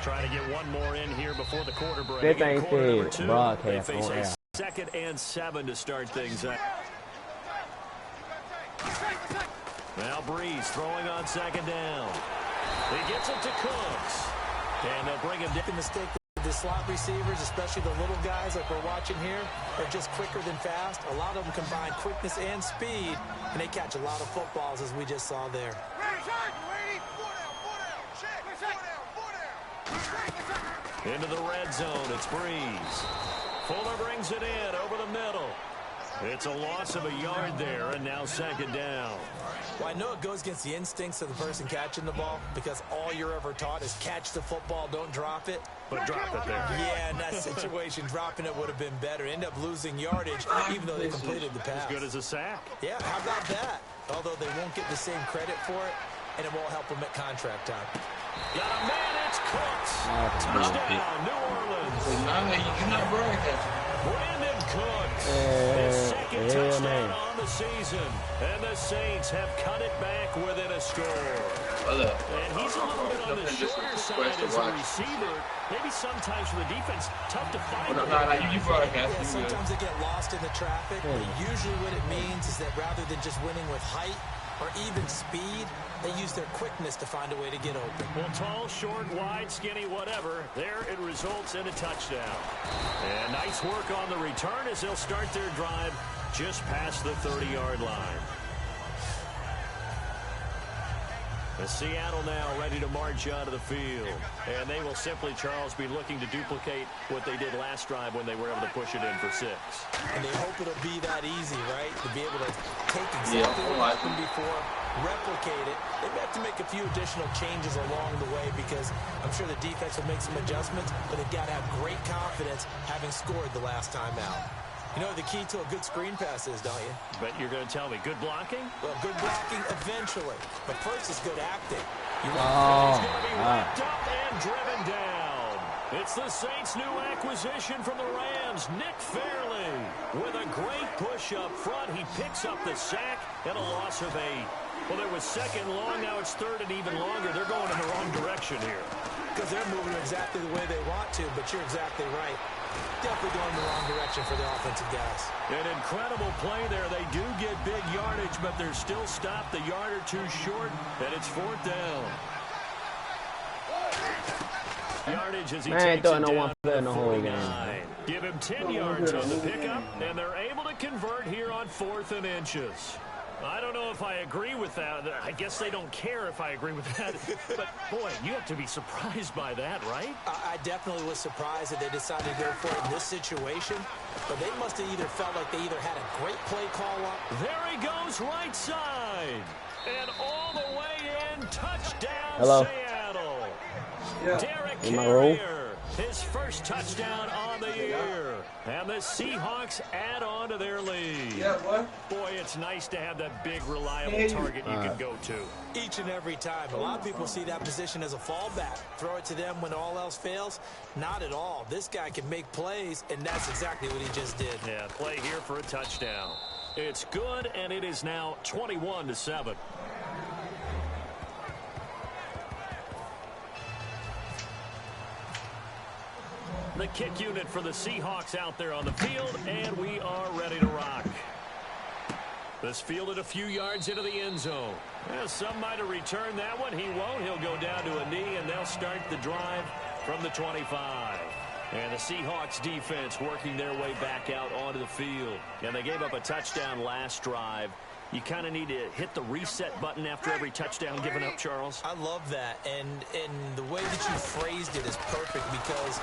Trying to get one more in here before the quarter break. This ain't fair. Broadcast they face on air. a 2nd and 7 to start things out. Now Breeze throwing on 2nd down. He gets it to Cooks. And they'll bring him down. The mistake with the slot receivers, especially the little guys like we're watching here, are just quicker than fast. A lot of them combine quickness and speed, and they catch a lot of footballs, as we just saw there. Into the red zone, it's Breeze. Fuller brings it in over the middle. It's a loss of a yard there, and now 2nd down. Well, I know it goes against the instincts of the person catching the ball, because all you're ever taught is catch the football, don't drop it. But drop it there. Yeah, in that situation, dropping it would have been better. End up losing yardage, even though they completed the pass. As good as a sack. Yeah, how about that? Although they won't get the same credit for it, and it won't help them at contract time. Got a man, it's Cooks. Touchdown, New Orleans. You're not broadcasting. Brandon Cooks. His 2nd touchdown on the season. And the Saints have cut it back within a score. And he's a little bit on the shorter side as a receiver. Maybe sometimes for the defense, tough to find. Yeah, sometimes they get lost in the traffic. But usually what it means is that rather than just winning with height or even speed, they use their quickness to find a way to get open. Well, tall, short, wide, skinny, whatever. There it results in a touchdown. And nice work on the return as they'll start their drive just past the 30-yard line. The Seattle now ready to march out of the field. And they will simply, Charles, be looking to duplicate what they did last drive when they were able to push it in for 6. And they hope it'll be that easy, right? To be able to take exactly what happened before, replicate it. They may have to make a few additional changes along the way because I'm sure the defense will make some adjustments, but they've got to have great confidence having scored the last time out. You know what the key to a good screen pass is, don't you? But you're going to tell me, good blocking? Well, good blocking eventually. But first is good acting. He's going to be wrapped up and driven down. It's the Saints' new acquisition from the Rams, Nick Fairley. With a great push up front, he picks up the sack and a loss of 8. Well, there was 2nd long, now it's 3rd and even longer. They're going in the wrong direction here. Because they're moving exactly the way they want to, but you're exactly right. Definitely going in the wrong direction for the offensive guys. An incredible play there. They do get big yardage, but they're still stopped a yard or 2 short, and it's 4th down. Yardage as he takes it down to the 49. Give him 10 yards on the pickup, and they're able to convert here on 4th and inches. I don't know if I agree with that. I guess they don't care if I agree with that. But, boy, you have to be surprised by that, right? I definitely was surprised that they decided to go for it in this situation. But they must have either felt like they either had a great play call up. There he goes, right side. And all the way in, touchdown, Seattle. Yeah. Derek Carrier, his first touchdown on the year. And the Seahawks add on to their lead. Yeah, what? Boy, it's nice to have that big, reliable target you can go to. Each and every time. A lot of people see that position as a fallback. Throw it to them when all else fails. Not at all. This guy can make plays, and that's exactly what he just did. Yeah, play here for a touchdown. It's good, and it is now 21-7. The kick unit for the Seahawks out there on the field, and we are ready to rock. This fielded a few yards into the end zone. Well, some might have returned that one. He won't. He'll go down to a knee, and they'll start the drive from the 25. And the Seahawks defense working their way back out onto the field. And they gave up a touchdown last drive. You kind of need to hit the reset button after every touchdown given up, Charles. I love that. And the way that you phrased it is perfect because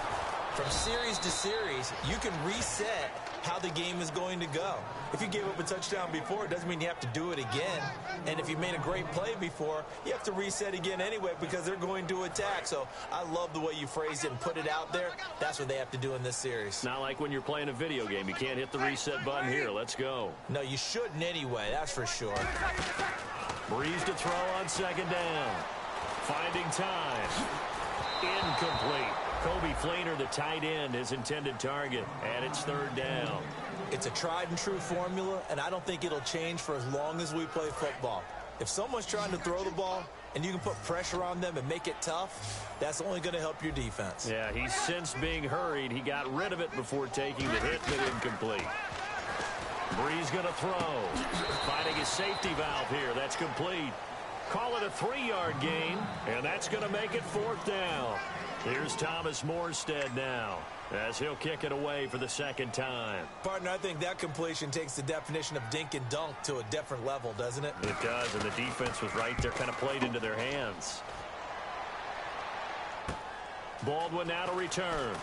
from series to series, you can reset how the game is going to go. If you gave up a touchdown before, it doesn't mean you have to do it again. And if you made a great play before, you have to reset again anyway because they're going to attack. So I love the way you phrased it and put it out there. That's what they have to do in this series. Not like when you're playing a video game. You can't hit the reset button here. Let's go. No, you shouldn't anyway. That's for sure. Breeze to throw on 2nd down. Finding time. Incomplete. Kobe Flainer, the tight end, his intended target, and it's 3rd down. It's a tried and true formula, and I don't think it'll change for as long as we play football. If someone's trying to throw the ball and you can put pressure on them and make it tough, that's only going to help your defense. Yeah, he's since being hurried. He got rid of it before taking the hit, but incomplete. Bree's going to throw. Finding his safety valve here. That's complete. Call it a 3-yard gain, and that's going to make it 4th down. Here's Thomas Morstead now, as he'll kick it away for the 2nd time. Partner, I think that completion takes the definition of dink and dunk to a different level, doesn't it? It does, and the defense was right there, kind of played into their hands. Baldwin now to return.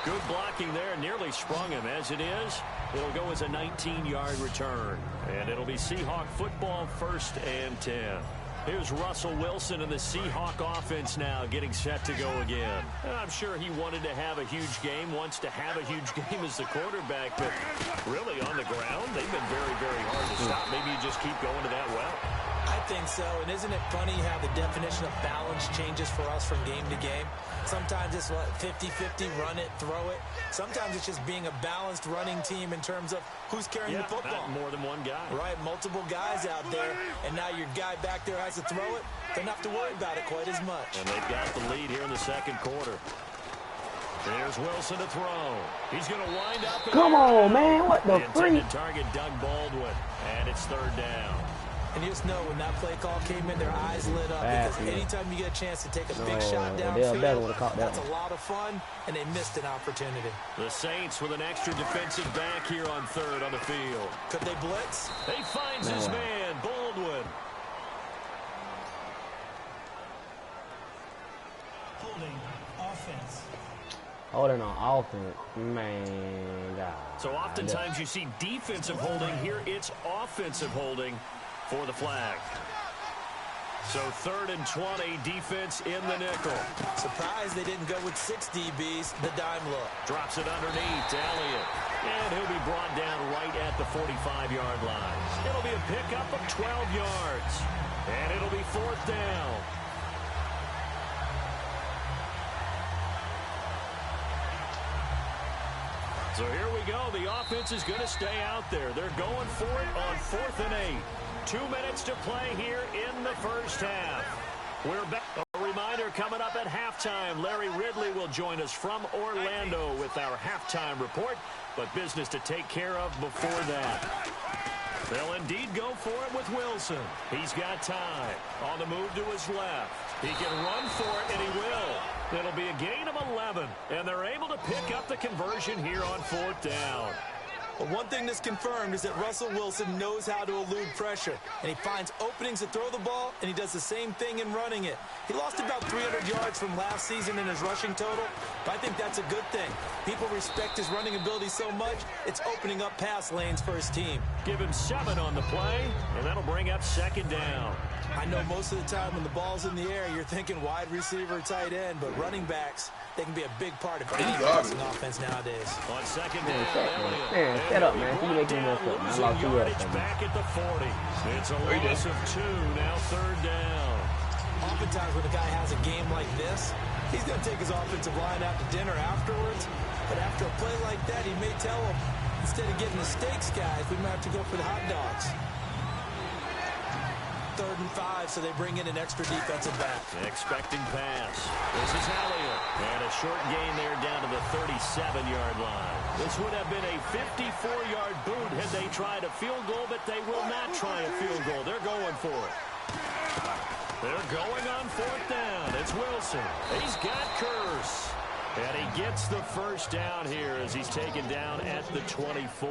Good blocking there, nearly sprung him. As it is, it'll go as a 19-yard return. And it'll be Seahawk football, 1st and 10. Here's Russell Wilson and the Seahawk offense now getting set to go again. And I'm sure he wanted to have a huge game, wants to have a huge game as the quarterback, but really on the ground, they've been very, very hard to stop. Maybe you just keep going to that well. I think so, and isn't it funny how the definition of balance changes for us from game to game? Sometimes it's 50-50, run it, throw it. Sometimes it's just being a balanced running team in terms of who's carrying the football. More than one guy. Right, multiple guys out there, and now your guy back there has to throw it. Don't have to worry about it quite as much. And they've got the lead here in the 2nd quarter. There's Wilson to throw. He's going to wind up. Come on, man. What the freak? Target Doug Baldwin, and it's 3rd down. And you just know when that play call came in, their eyes lit up because anytime you get a chance to take a big shot downfield, that's a lot of fun, and they missed an opportunity. The Saints with an extra defensive back here on 3rd on the field. Could they blitz? He finds his man, Baldwin. Holding offense. Holding on offense. Man, God. So oftentimes you see defensive holding. Here it's offensive holding for the flag. So 3rd and 20, defense in the nickel. Surprised they didn't go with 6 DBs, the dime look. Drops it underneath to Elliott. And he'll be brought down right at the 45-yard line. It'll be a pickup of 12 yards. And it'll be 4th down. So here we go. The offense is going to stay out there. They're going for it on 4th and 8. 2 minutes to play here in the 1st half. We're back. A reminder coming up at halftime. Larry Ridley will join us from Orlando with our halftime report, but business to take care of before that. They'll indeed go for it with Wilson. He's got time. On the move to his left. He can run for it, and he will. It'll be a gain of 11, and they're able to pick up the conversion here on 4th down. But one thing that's confirmed is that Russell Wilson knows how to elude pressure, and he finds openings to throw the ball, and he does the same thing in running it. He lost about 300 yards from last season in his rushing total, but I think that's a good thing. People respect his running ability so much, it's opening up pass lanes for his team. Give him 7 on the play, and that'll bring up 2nd down. I know most of the time when the ball's in the air, you're thinking wide receiver, tight end, but running backs, they can be a big part of any passing offense nowadays. On 2nd down, man, set up, man. You making this up, man. I lost you up, back at the 40. It's a loss of 2, now 3rd down. Oftentimes when a guy has a game like this, he's going to take his offensive line out to dinner afterwards. But after a play like that, he may tell him, instead of getting the steaks, guys, we might have to go for the hot dogs. 3rd and 5, so they bring in an extra defensive back. Expecting pass. This is Elliott. And a short gain there down to the 37-yard line. This would have been a 54-yard boot had they tried a field goal, but they will not try a field goal. They're going for it. They're going on 4th down. It's Wilson. He's got Curse. And he gets the 1st down here as he's taken down at the 24.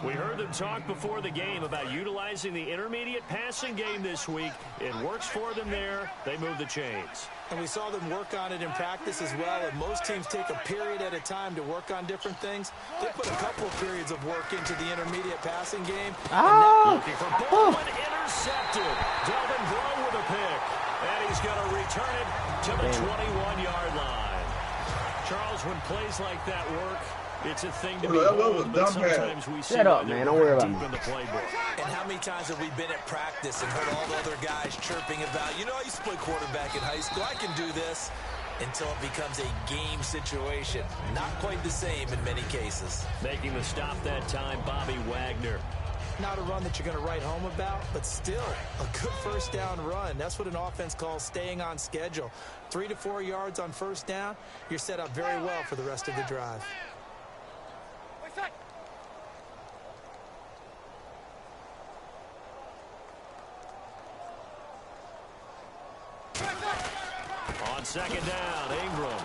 We heard them talk before the game about utilizing the intermediate passing game this week. It works for them there. They move the chains. And we saw them work on it in practice as well. And most teams take a period at a time to work on different things. They put a couple of periods of work into the intermediate passing game. Looking for Baldwin, intercepted. Delvin Breaux with a pick. And he's going to return it to the 21-yard line. Charles, when plays like that work, it's a thing to behold, but sometimes we see Shut up, man. Don't worry about me. In the playbook. And how many times have we been at practice and heard all the other guys chirping about, you know, I used to play quarterback in high school, I can do this, until it becomes a game situation. Not quite the same in many cases. Making the stop that time, Bobby Wagner. Not a run that you're going to write home about, but still a good first down run. That's what an offense calls staying on schedule. 3 to 4 yards on first down, you're set up very well for the rest of the drive. On second down, Ingram.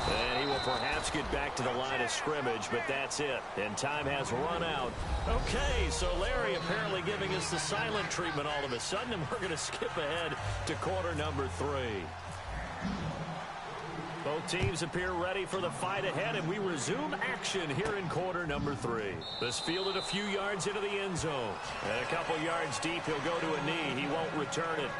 And he will perhaps get back to the line of scrimmage, but that's it. And time has run out. Okay, so Larry apparently giving us the silent treatment all of a sudden, and we're going to skip ahead to quarter number 3. Both teams appear ready for the fight ahead, and we resume action here in quarter number 3. This fielded a few yards into the end zone. And a couple yards deep, he'll go to a knee. He won't return it.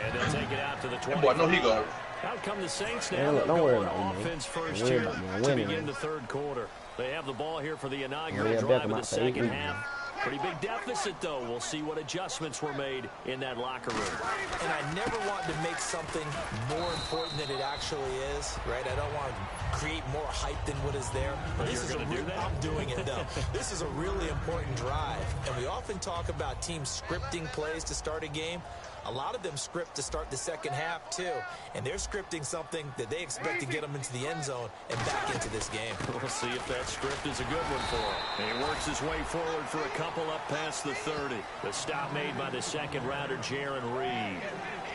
And they'll take it out to the 20. I know he got it. Out come the Saints now. Don't worry about me, offense first here to begin the third quarter. They have the ball here for the inaugural drive of the second half. Pretty big deficit, though. We'll see what adjustments were made in that locker room. And I never want to make something more important than it actually is, right? I don't want to create more hype than what is there. You're going to do that? I'm doing it, though. This is a really important drive. And we often talk about teams scripting plays to start a game. A lot of them script to start the second half, too. And they're scripting something that they expect to get them into the end zone and back into this game. We'll see if that script is a good one for him. And he works his way forward for a couple up past the 30. The stop made by the second rounder, Jaron Reed.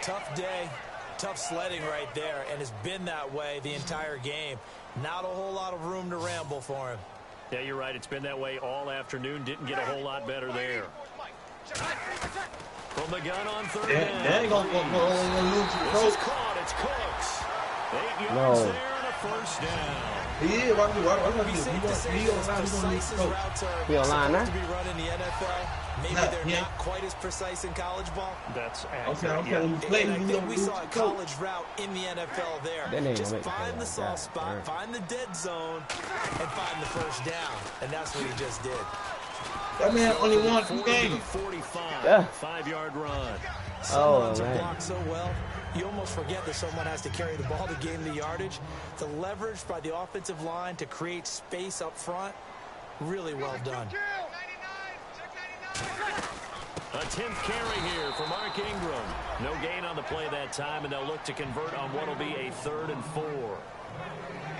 Tough day, tough sledding right there, and it's been that way the entire game. Not a whole lot of room to ramble for him. Yeah, you're right. It's been that way all afternoon. Didn't get a whole lot better there. From the gun on third down. They ain't gonna lose to the This is caught. It's Cooks. 8 yards there and a first down. He is. It'd be safe to say that as precise as routes are supposed to be run in the NFL, maybe they're not quite as precise in college ball. That's accurate. Okay. And I think we saw a college route in the NFL there. Just find the soft spot, find the dead zone, and find the first down. And that's what he just did. That man only won 2 games. 45, 5-yard run. Some runs are blocked so well, you almost forget that someone has to carry the ball to gain the yardage. The leverage by the offensive line to create space up front, really well done. A 10th carry here for Mark Ingram. No gain on the play that time, and they'll look to convert on what will be a 3rd and 4.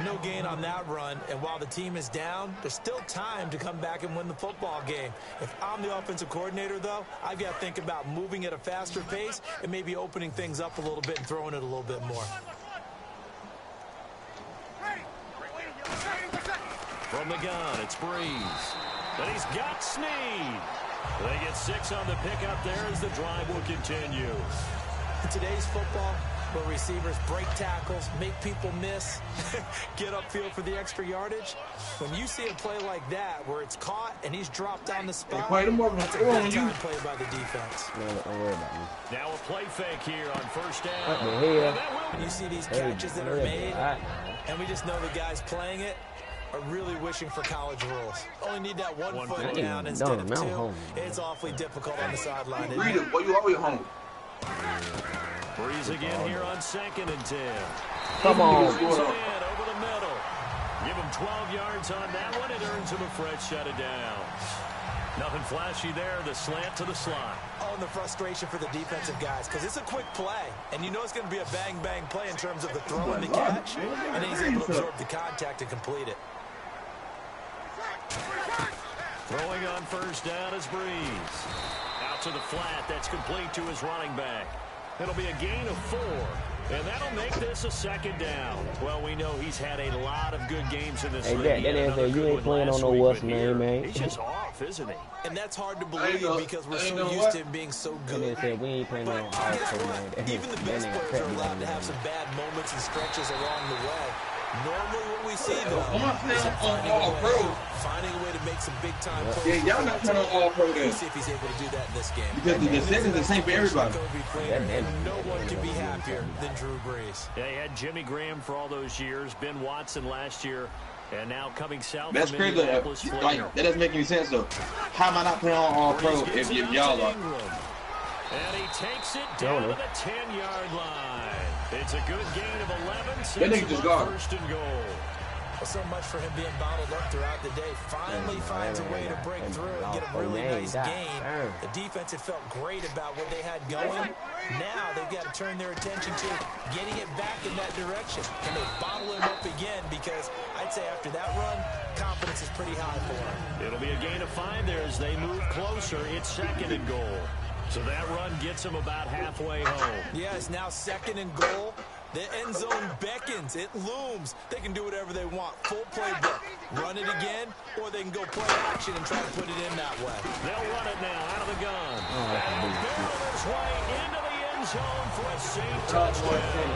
No gain on that run, and while the team is down, there's still time to come back and win the football game. If I'm the offensive coordinator, though, I've got to think about moving at a faster pace and maybe opening things up a little bit and throwing it a little bit more. From the gun, it's Breeze. But he's got Snead. They get 6 on the pickup there as the drive will continue. In today's football, where receivers break tackles, make people miss, get upfield for the extra yardage. When you see a play like that, where it's caught and he's dropped on the spot, that's a good time play by the defense. Don't worry about me. Now a play fake here on first down. What the hell? When you see these catches that are made, and we just know the guys playing it are really wishing for college rules. Only need that one foot down instead of 2. It's awfully difficult on the sideline. Read it, boy, you always home. Breeze again here on 2nd and 10. Come on. Over the middle. Give him 12 yards on that one. It earns him a fresh set of downs. Nothing flashy there. The slant to the slot. Oh, and the frustration for the defensive guys, because it's a quick play, and you know it's going to be a bang-bang play in terms of the throw and the catch, and then he's able to absorb the contact and complete it. Throwing on first down is Breeze. Out to the flat. That's complete to his running back. It'll be a gain of 4, and that'll make this a 2nd down. Well, we know he's had a lot of good games in this league. That you ain't playing on no what's name, man. He's just off, isn't he? And that's hard to believe because we're so used to him being so good. And they said we ain't playing on guess what? Even the best players are allowed to have some bad moments and stretches along the way. Normally what we see, though, is finding a way to make some big-time plays. Yeah, y'all not playing on All-Pro then. Let's see if he's able to do that in this game. Because the settings are the same for everybody. No one can be happier than Drew Brees. Yeah, he had Jimmy Graham for all those years, Ben Watson last year, and now coming south. That's crazy. Like, that doesn't make any sense, though. How am I not playing on All-Pro if y'all are? And he takes it down to the 10-yard line. It's a good gain of 11. That nigga just got 1st and goal. Well, so much for him being bottled up throughout the day. Finally finds a way to break through and get a really nice gain. The defense had felt great about what they had going. Now they've got to turn their attention to getting it back in that direction. Can they bottle him up again? Because I'd say after that run, confidence is pretty high for him. It'll be a gain of 5 there as they move closer. It's 2nd and goal. So that run gets them about halfway home. Yeah, it's now 2nd and goal. The end zone beckons. It looms. They can do whatever they want. Full playbook. Run it again, or they can go play action and try to put it in that way. They'll run it now out of the gun. And he'll barrel his way into the end zone for a Saint touchdown.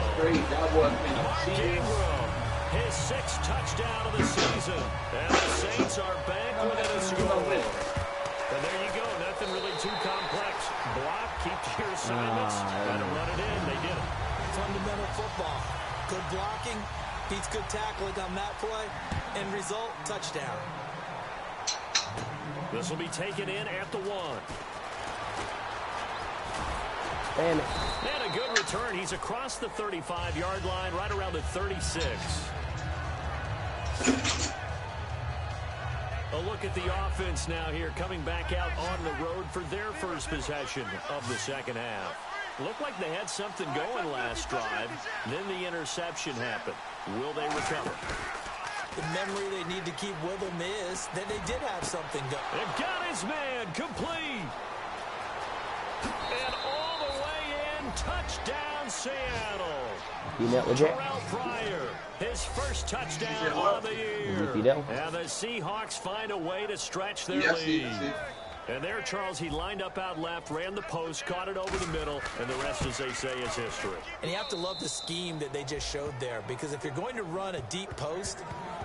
Mark Ingram, his 6th touchdown of the season. And the Saints are back within a score. And there you go. Nothing really too complex. Block, keep to your assignments, and run it in. They did it. Fundamental football. Good blocking, beats good tackling on that play. End result, touchdown. This will be taken in at the 1. Damn it. And a good return. He's across the 35-yard line, right around the 36. A look at the offense now here, coming back out on the road for their first possession of the second half. Looked like they had something going last drive. Then the interception happened. Will they recover? The memory they need to keep with them is that they did have something going. It got his man complete. And all the way in, touchdown Seattle. You met with Jack? Terrell Pryor, his first touchdown of the year. And the Seahawks find a way to stretch their lead. And there, Charles, he lined up out left, ran the post, caught it over the middle, and the rest, as they say, is history. And you have to love the scheme that they just showed there, because if you're going to run a deep post,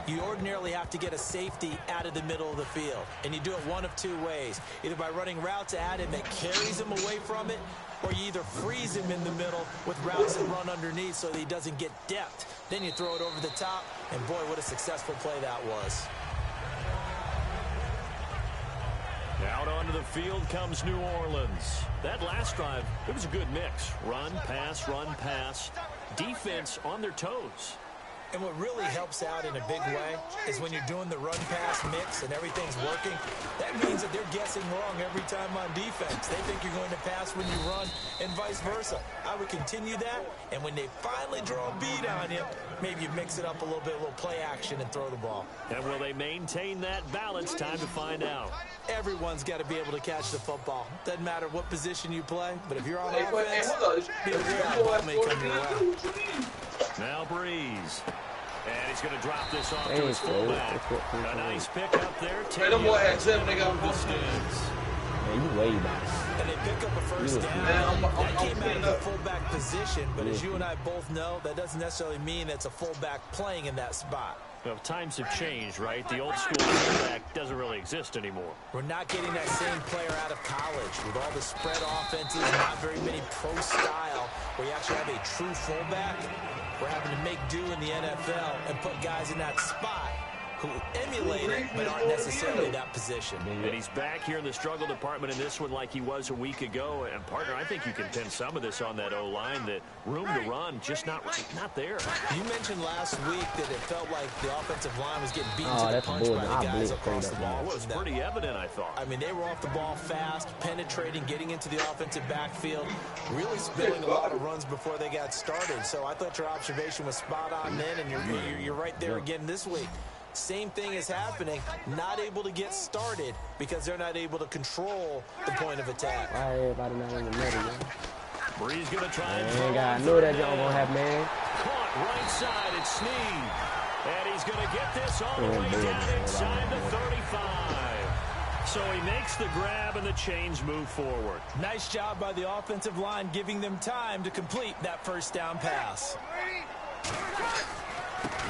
you ordinarily have to get a safety out of the middle of the field. And you do it one of 2 ways, either by running routes at him that carries him away from it, or you either freeze him in the middle with routes that run underneath so that he doesn't get depth. Then you throw it over the top, and boy, what a successful play that was. Out onto the field comes New Orleans. That last drive, it was a good mix. Run, pass, defense on their toes. And what really helps out in a big way is when you're doing the run-pass mix and everything's working, that means that they're guessing wrong every time on defense. They think you're going to pass when you run and vice versa. I would continue that, and when they finally draw a beat on you, maybe you mix it up a little bit, a little play action and throw the ball. And will they maintain that balance? Time to find out. Everyone's got to be able to catch the football. Doesn't matter what position you play, but if you're on offense, be aware that ball may come your way. Now Breeze. And he's going to drop this off to his fullback. A nice pick up there. Hey, them boy had 7, they got the stands. Man, you way back. And they pick up a first down. That came out of the fullback position, but as you and I both know, that doesn't necessarily mean that's a fullback playing in that spot. Well, times have changed, right? The old school fullback doesn't really exist anymore. We're not getting that same player out of college with all the spread offenses, not very many pro style, where you actually have a true fullback. We're having to make do in the NFL and put guys in that spot who emulate it but aren't necessarily that position. And he's back here in the struggle department in this one like he was a week ago. And, partner, I think you can pin some of this on that O-line, that room to run just not there. You mentioned last week that it felt like the offensive line was getting beaten to the punch by the guys across the ball. It was pretty evident, I thought. I mean, they were off the ball fast, penetrating, getting into the offensive backfield, really spilling a lot of runs before they got started. So I thought your observation was spot on then, and you're right there again this week. Same thing is happening, not able to get started because they're not able to control the point of attack. Why everybody not in the middle, man? Bree's going to try and Man, God, I knew that y'all gonna have, man. Caught right side, it's Snead. And he's going to get this all the way down inside the 35. So he makes the grab and the chains move forward. Nice job by the offensive line, giving them time to complete that first down pass.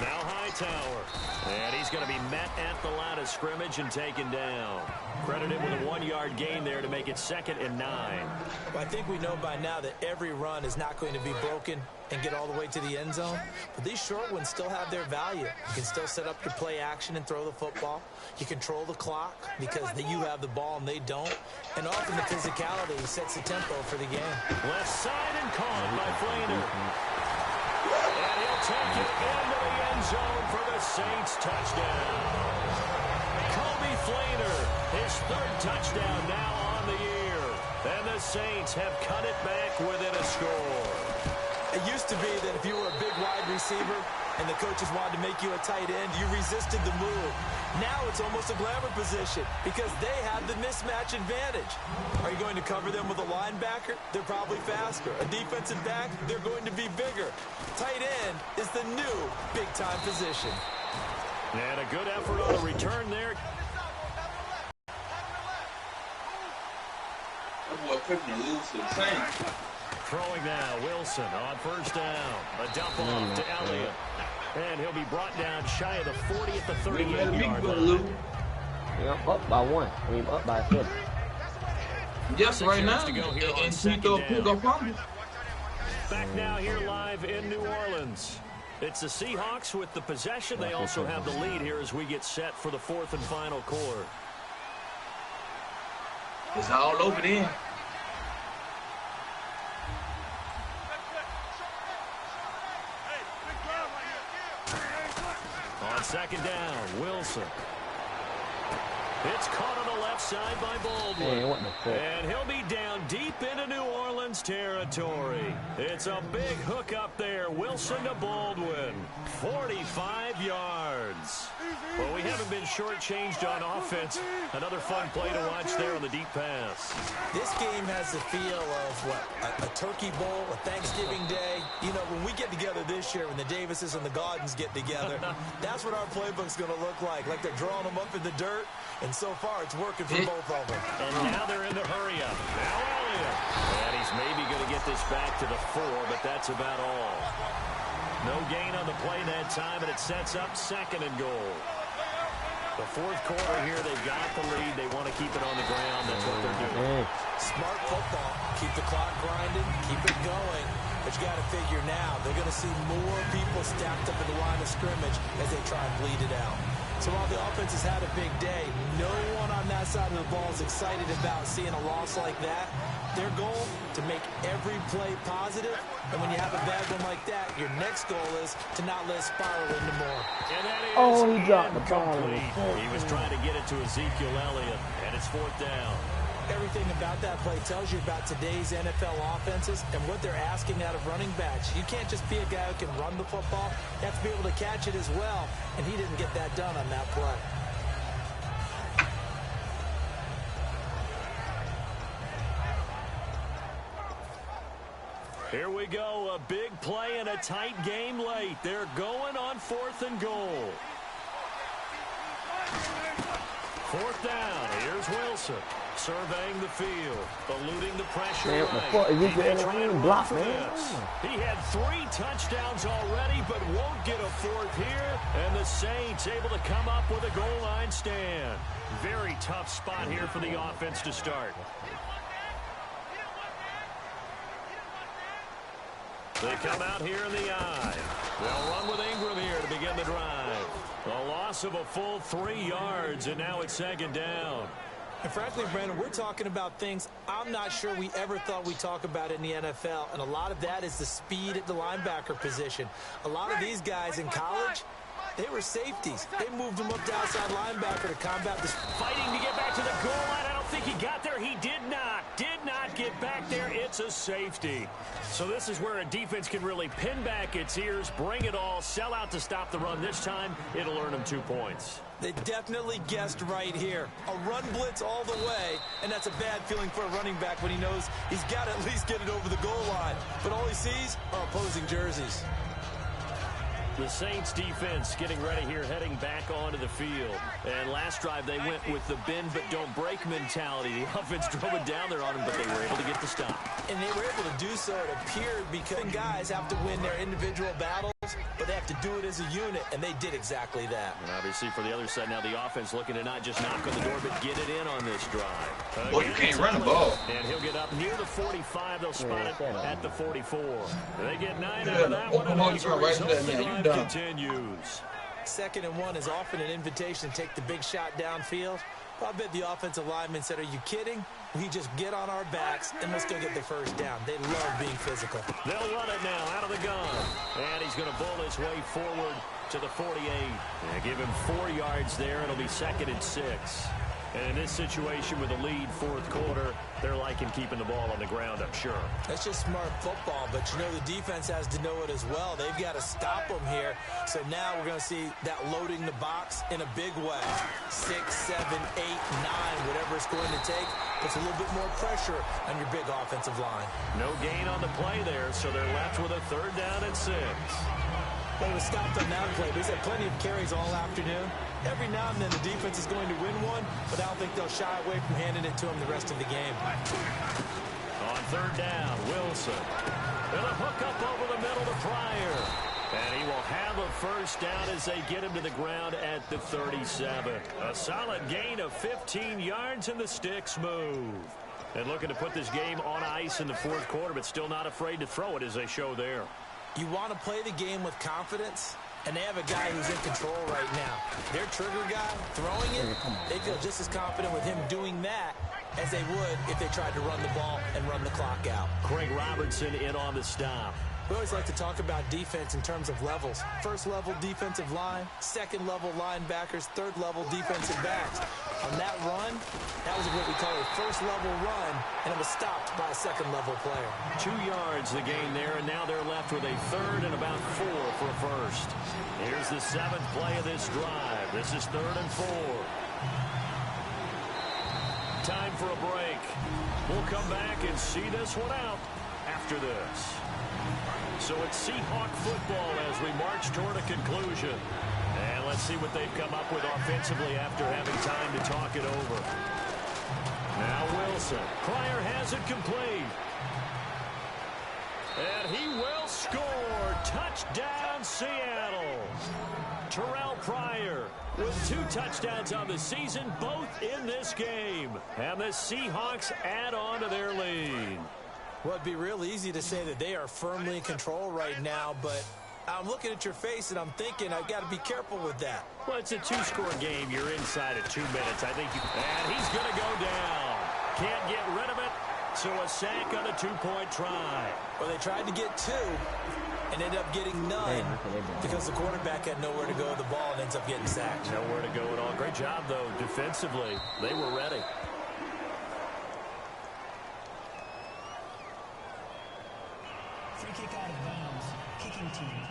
Now Hightower. And he's going to be met at the line of scrimmage and taken down. Credited with a 1-yard gain there to make it 2nd and 9. Well, I think we know by now that every run is not going to be broken and get all the way to the end zone. But these short ones still have their value. You can still set up your play action and throw the football. You control the clock because you have the ball and they don't. And often the physicality sets the tempo for the game. Left side and caught by Flainer. And he'll take it into the end zone for the Saints touchdown. Kobe Fleener, his third touchdown now on the year. And the Saints have cut it back within a score. It used to be that if you were a big wide receiver and the coaches wanted to make you a tight end, you resisted the move. Now it's almost a glamour position because they have the mismatch advantage. Are you going to cover them with a linebacker? They're probably faster. A defensive back? They're going to be bigger. Tight end is the new big-time position. And a good effort on the return there. That boy picking to lose to the Saints. Throwing now, Wilson on first down. A dump off to Elliott. And he'll be brought down shy of the 40 at the 38-yard line. Yeah, up by 1. I mean, up by 50. Yes, right now. And he throw a pick up on me. Back now here live in New Orleans. It's the Seahawks with the possession. They also have the lead here as we get set for the fourth and final quarter. It's all over there. On second down, Wilson. It's caught on the left side by Baldwin. Man, what the fuck? And he'll be down deep into New Orleans territory. It's a big hook up there. Wilson to Baldwin. 45 yards. Well, we haven't been shortchanged on offense. Another fun play to watch there on the deep pass. This game has the feel of, what, a turkey bowl, a Thanksgiving day. You know, when we get together this year, when the Davises and the Gaudens get together, that's what our playbook's going to look like they're drawing them up in the dirt. And so far, it's working for both of them. And now they're in the hurry up. Now Elliott. And he's maybe going to get this back to the 4, but that's about all. No gain on the play that time, and it sets up second and goal. The fourth quarter here, they've got the lead. They want to keep it on the ground. That's what they're doing. Smart football. Keep the clock grinding. Keep it going. But you got to figure now, they're going to see more people stacked up in the line of scrimmage as they try and bleed it out. So while the offense has had a big day, no one on that side of the ball is excited about seeing a loss like that. Their goal, to make every play positive. And when you have a bad one like that, your next goal is to not let it spiral into more. And that is he dropped the ball. He was trying to get it to Ezekiel Elliott, and it's fourth down. Everything about that play tells you about today's NFL offenses and what they're asking out of running backs. You can't just be a guy who can run the football. You have to be able to catch it as well, and he didn't get that done on that play. Here we go, a big play and a tight game late. They're going on fourth and goal. Fourth down, here's Wilson. Surveying the field, eluding the pressure. Man, what the fuck is this block, man? He had 3 touchdowns already, but won't get a fourth here. And the Saints able to come up with a goal line stand. Very tough spot here for the offense to start. They come out here in the eye. They'll run with Ingram here to begin the drive. A loss of a full 3 yards, and now it's second down. And frankly, Brandon, we're talking about things I'm not sure we ever thought we'd talk about in the NFL, and a lot of that is the speed at the linebacker position. A lot of these guys in college, they were safeties. They moved them up to outside linebacker to combat this. Fighting to get back to the goal line. I don't think he got there. He did not get back there. It's a safety. So this is where a defense can really pin back its ears, bring it all, sell out to stop the run. This time, it'll earn them 2 points. They definitely guessed right here. A run blitz all the way, and that's a bad feeling for a running back when he knows he's got to at least get it over the goal line. But all he sees are opposing jerseys. The Saints defense getting ready here, heading back onto the field. And last drive, they went with the bend but don't break mentality. The offense drove it down there on them, but they were able to get the stop. And they were able to do so, it appeared, because guys have to win their individual battles, but they have to do it as a unit, and they did exactly that. And obviously, for the other side now, the offense looking to not just knock on the door, but get it in on this drive. Well, you can't run the ball. And he'll get up near the 45. They'll spot it at the 44. They get 9 out of that one, and as a result, the drive continues. 2nd and 1 is often an invitation to take the big shot downfield. I bet the offensive lineman said, are you kidding? We just get on our backs and let's go get the first down. They love being physical. They'll run it now out of the gun. And he's going to bull his way forward to the 48. Yeah, give him 4 yards there. It'll be 2nd and 6. And in this situation with a lead, 4th quarter, they're liking keeping the ball on the ground, I'm sure. That's just smart football, but you know the defense has to know it as well. They've got to stop them here. So now we're going to see that loading the box in a big way. 6, 7, 8, 9, whatever it's going to take, puts a little bit more pressure on your big offensive line. No gain on the play there, so they're left with a 3rd down and 6. They were stopped on that play, but he's had plenty of carries all afternoon. Every now and then the defense is going to win one, but I don't think they'll shy away from handing it to him the rest of the game. On 3rd down, Wilson. And a hook up over the middle to Pryor. And he will have a 1st down as they get him to the ground at the 37. A solid gain of 15 yards, and the sticks move. And looking to put this game on ice in the 4th quarter, but still not afraid to throw it as they show there. You want to play the game with confidence, and they have a guy who's in control right now. Their trigger guy throwing it, they feel just as confident with him doing that as they would if they tried to run the ball and run the clock out. Craig Robertson in on the stop. We always like to talk about defense in terms of levels. 1st level defensive line, 2nd level linebackers, 3rd level defensive backs. On that run, that was what we call a 1st level run, and it was stopped by a 2nd level player. 2 yards the gain there, and now they're left with a 3rd and about 4 for a 1st. Here's the 7th play of this drive. This is 3rd and 4. Time for a break. We'll come back and see this one out after this. So it's Seahawk football as we march toward a conclusion. And let's see what they've come up with offensively after having time to talk it over. Now Wilson. Pryor has it complete. And he will score. Touchdown, Seattle. Terrell Pryor with 2 touchdowns on the season, both in this game. And the Seahawks add on to their lead. Well, it'd be real easy to say that they are firmly in control right now, but I'm looking at your face and I'm thinking I've got to be careful with that. Well, it's a 2-score game. You're inside at 2 minutes. I think you... And he's going to go down. Can't get rid of it. So a sack on a 2-point try. Well, they tried to get 2 and ended up getting none because the quarterback had nowhere to go with the ball and ends up getting sacked. Nowhere to go at all. Great job, though, defensively. They were ready. Free kick out of bounds. Kicking team.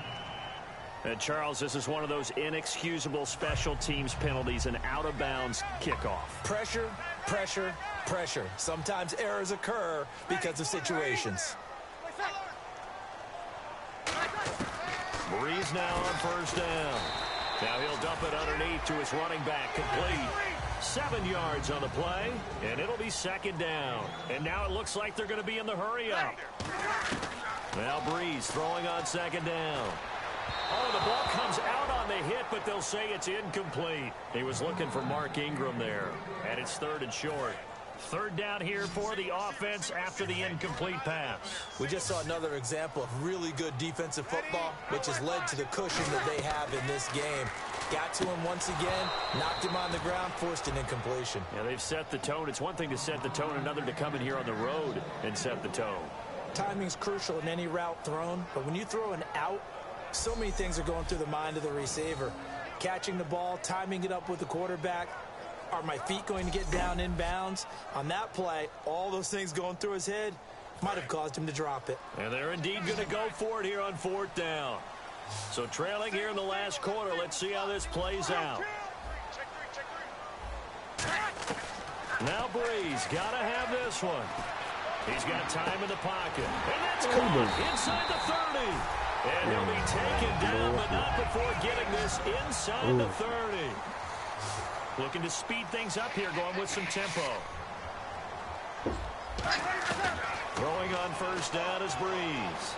And Charles, this is one of those inexcusable special teams penalties, an out-of-bounds kickoff. Pressure, pressure, pressure. Sometimes errors occur because of situations. Breeze now on 1st down. Now he'll dump it underneath to his running back, complete. 7 yards on the play, and it'll be 2nd down. And now it looks like they're going to be in the hurry-up. Now Breeze throwing on 2nd down. Oh, the ball comes out on the hit, but they'll say it's incomplete. He was looking for Mark Ingram there, and it's 3rd and short. 3rd down here for the offense after the incomplete pass. We just saw another example of really good defensive football, which has led to the cushion that they have in this game. Got to him once again, knocked him on the ground, forced an incompletion. Yeah, they've set the tone. It's one thing to set the tone, another to come in here on the road and set the tone. Timing's crucial in any route thrown, but when you throw an out, so many things are going through the mind of the receiver. Catching the ball, timing it up with the quarterback. Are my feet going to get down in bounds? On that play, all those things going through his head might have caused him to drop it. And they're indeed going to go for it here on 4th down. So trailing here in the last quarter, let's see how this plays out. Now Breeze got to have this one. He's got time in the pocket. And that's caught inside the 30. And he'll be taken down, but not before getting this inside the 30. Looking to speed things up here, going with some tempo. Throwing on 1st down is Breeze.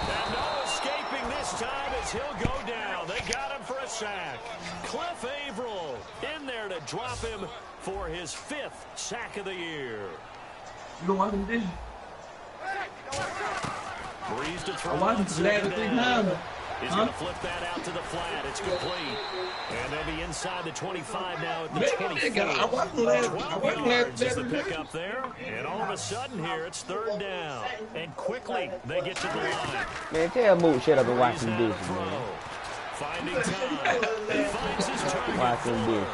And no escaping this time as he'll go down. They got him for a sack. Cliff Averill in there to drop him for his 5th sack of the year. You don't want him to do? Breeze to throw. He's going to flip that out to the flat. It's complete. And they'll be inside the 25 now at the 24. 12 yards is the pickup there. And all of a sudden here, it's 3rd down. And quickly, they get to the line. Man, tell Moot shut up and watch some dishes, man. Finding time. He finds his target. Watching dishes.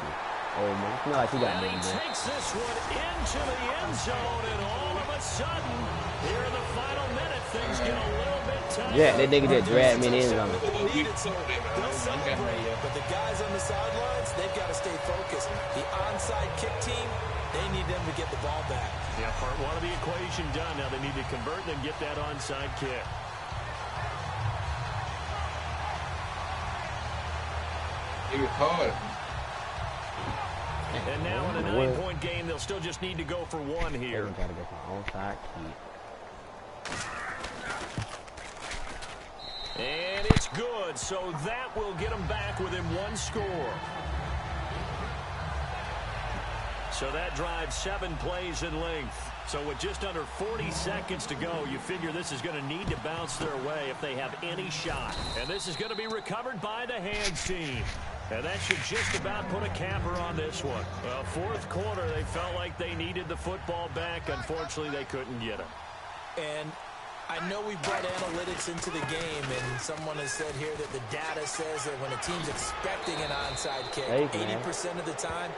Oh man, it's not like he got And he nothing there. takes this one into the end zone, and all of a sudden, here in the final minute, things get a little bit tough. Yeah, that nigga just dragged me in the end zone. They'll celebrate, but the guys on the sidelines, they've got to stay focused. The onside kick team, they need them to get the ball back. Yeah, part one of the equation done. Now they need to convert and get that onside kick. It was hard. And now in a 9-point game, they'll still just need to go for one here. They gotta go for onside kick. And it's good, so that will get them back within one score. So that drives 7 plays in length. So with just under 40 seconds to go, you figure this is going to need to bounce their way if they have any shot. And this is going to be recovered by the hands team. And that should just about put a capper on this one. Well, fourth quarter, they felt like they needed the football back. Unfortunately, they couldn't get it. And I know we brought analytics into the game, and someone has said here that the data says that when a team's expecting an onside kick, 80% of the time,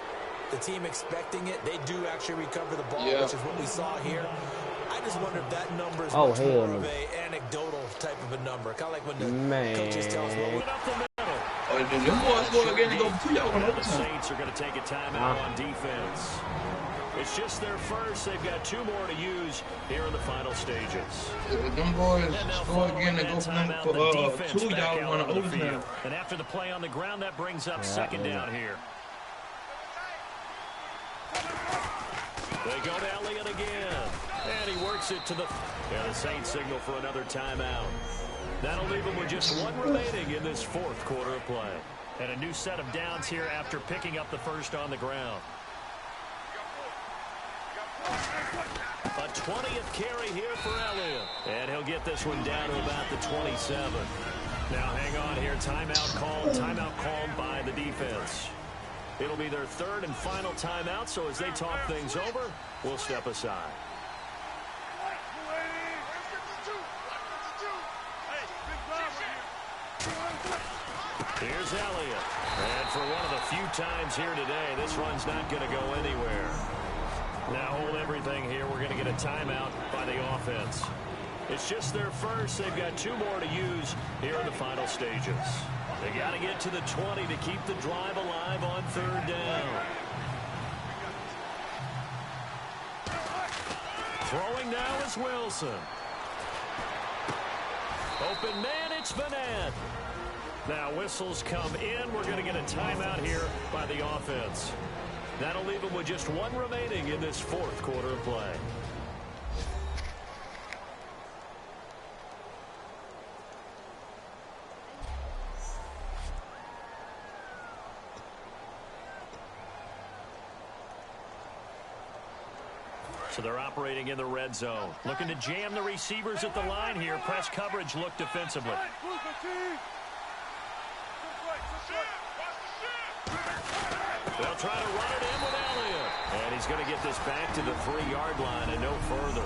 the team expecting it, they do actually recover the ball, which is what we saw here. I just wonder if that number is much more of a anecdotal type of a number. Kind of like when the coaches tell us what we're... Them boys scored again and go 2 y'all on The overtime. Saints are going to take a timeout on defense. It's just their first. They've got 2 more to use here in the final stages. Them boys score again and go for 2 y'all on overtime. And after the play on the ground, that brings up second down here. They go to Elliott again. And he works it to the... Yeah, the Saints signal for another timeout. That'll leave them with just 1 remaining in this fourth quarter of play. And a new set of downs here after picking up the first on the ground. A 20th carry here for Elliott. And he'll get this one down to about the 27. Now hang on here. Timeout called by the defense. It'll be their third and final timeout, so as they talk things over, we'll step aside. Here's Elliott. And for one of the few times here today, this run's not going to go anywhere. Now hold everything here. We're going to get a timeout by the offense. It's just their first. They've got 2 more to use here in the final stages. They got to get to the 20 to keep the drive alive on third down. Throwing now is Wilson. Open man, it's Vanette. Now whistles come in. We're going to get a timeout here by the offense. That'll leave them with just 1 remaining in this fourth quarter of play. So they're operating in the red zone. Looking to jam the receivers at the line here. Press coverage look defensively. They'll try to run it in with Elliott. And he's going to get this back to the 3-yard line and no further.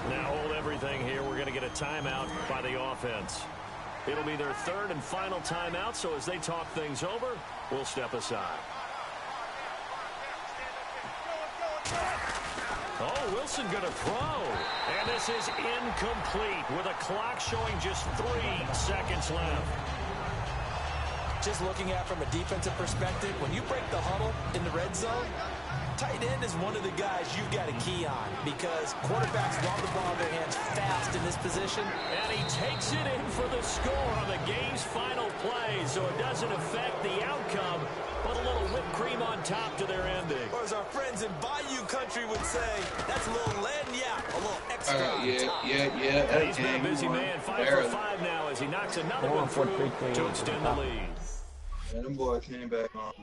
Now hold everything here. We're going to get a timeout by the offense. It'll be their third and final timeout, so as they talk things over, we'll step aside. Oh, Wilson going to throw. And this is incomplete with a clock showing just 3 seconds left. Just looking at from a defensive perspective, when you break the huddle in the red zone, tight end is one of the guys you've got to key on because quarterbacks want the ball in their hands fast in this position. And he takes it in for the score on the game's final play, so it doesn't affect the outcome, but a little whipped cream on top to their ending. Or as our friends in Bayou country would say, that's a little lagniappe, a little extra on top. Yeah. He's been a busy man, 5 for 5 now as he knocks another one through to extend the lead. Yeah, them boys came back on.